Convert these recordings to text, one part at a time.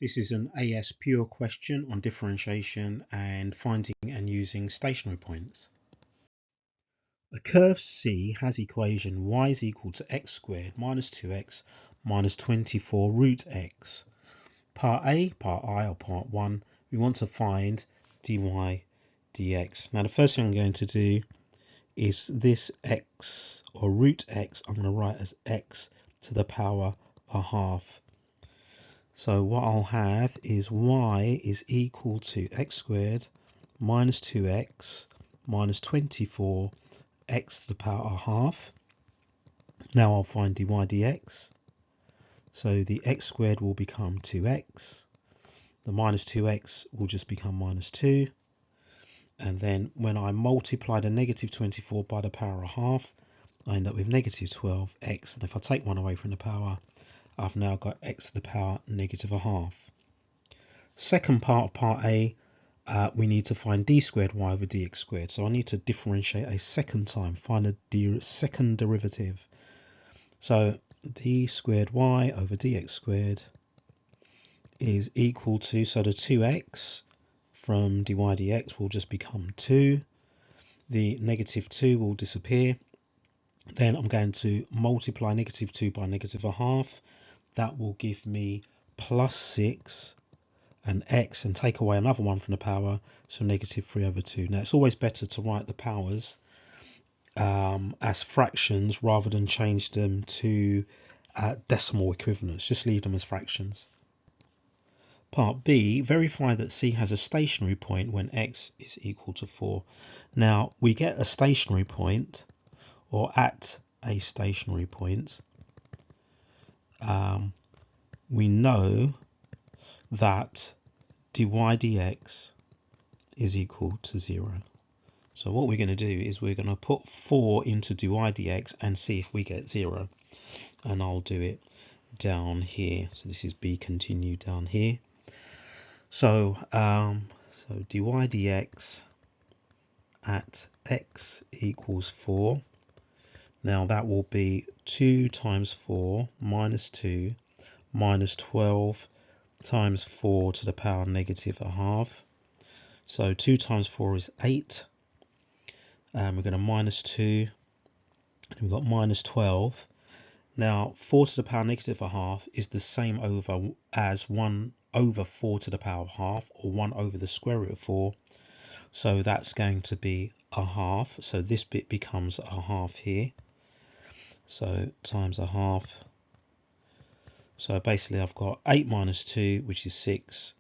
This is an AS pure question on differentiation and finding and using stationary points. A curve C has equation y is equal to x squared minus 2x minus 24 root x. Part A, part I, or part 1, we want to find dy dx. Now the first thing I'm going to do is this x, or root x, I'm going to write as x to the power a half. So what I'll have is y is equal to x squared minus 2x minus 24 x to the power a half. Now I'll find dy dx. So the x squared will become 2x. The minus 2x will just become minus 2. And then when I multiply the negative 24 by the power a half, I end up with negative 12x. And if I take one away from the power, I've now got x to the power negative a half. Second part of part A, we need to find d squared y over dx squared. So I need to differentiate a second time, find a second derivative. So d squared y over dx squared is equal to, so the 2x from dy dx will just become 2. The negative 2 will disappear. Then I'm going to multiply negative 2 by negative a half. That will give me plus 6 and x, and take away another one from the power, so negative 3 over 2. Now it's always better to write the powers as fractions rather than change them to decimal equivalents. Just leave them as fractions. Part B, verify that C has a stationary point when x is equal to 4. Now we get a stationary point, or at a stationary point, we know that dy dx is equal to 0. So what we're going to do is we're going to put 4 into dy dx and see if we get 0. And I'll do it down here. So this is b continued down here. So dy dx at x equals 4. Now that will be 2 times 4 minus 2 minus 12 times 4 to the power negative a half. So 2 times 4 is 8. And we're going to minus 2. And we've got minus 12. Now 4 to the power negative a half is the same as 1 over 4 to the power of half, or 1 over the square root of 4. So that's going to be a half. So this bit becomes a half here. So times a half. So basically I've got 8 minus 2, which is 6,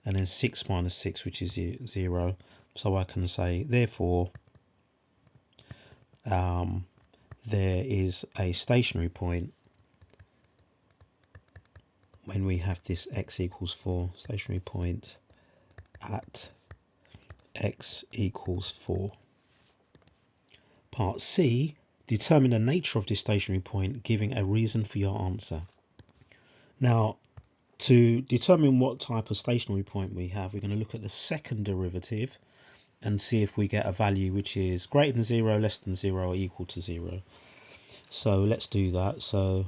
and then 6 minus 6, which is 0. So I can say, therefore, there is a stationary point when we have this x equals 4, stationary point at x equals 4. Part C, determine the nature of this stationary point, giving a reason for your answer. Now, to determine what type of stationary point we have, we're going to look at the second derivative and see if we get a value which is greater than 0, less than 0, or equal to 0. So let's do that. So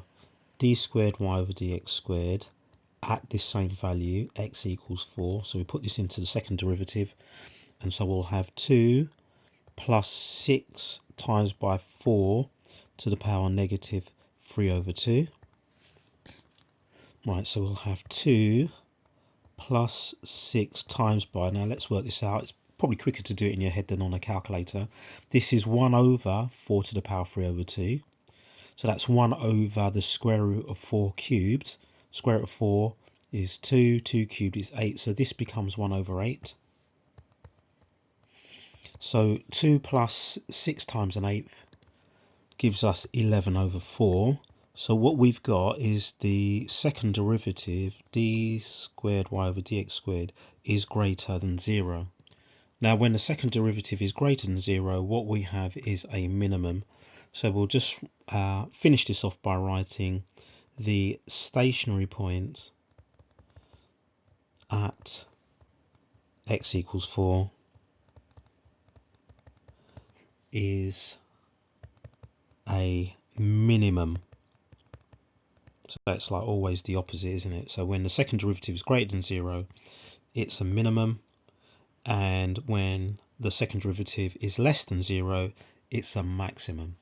d squared y over dx squared at this same value, x equals 4. So we put this into the second derivative, and so we'll have 2 plus 6 times by 4 to the power negative 3 over 2. Right, so we'll have 2 plus 6 times by, now let's work this out, it's probably quicker to do it in your head than on a calculator. This is 1 over 4 to the power 3 over 2. So that's 1 over the square root of 4 cubed. Square root of 4 is 2, 2 cubed is 8, so this becomes 1 over 8. So 2 plus 6 times an eighth gives us 11 over 4. So what we've got is the second derivative, d squared y over dx squared, is greater than 0. Now when the second derivative is greater than 0, what we have is a minimum. So we'll just finish this off by writing the stationary point at x equals 4 is a minimum. So it's like always the opposite, isn't it? So when the second derivative is greater than 0, it's a minimum, and when the second derivative is less than 0, it's a maximum.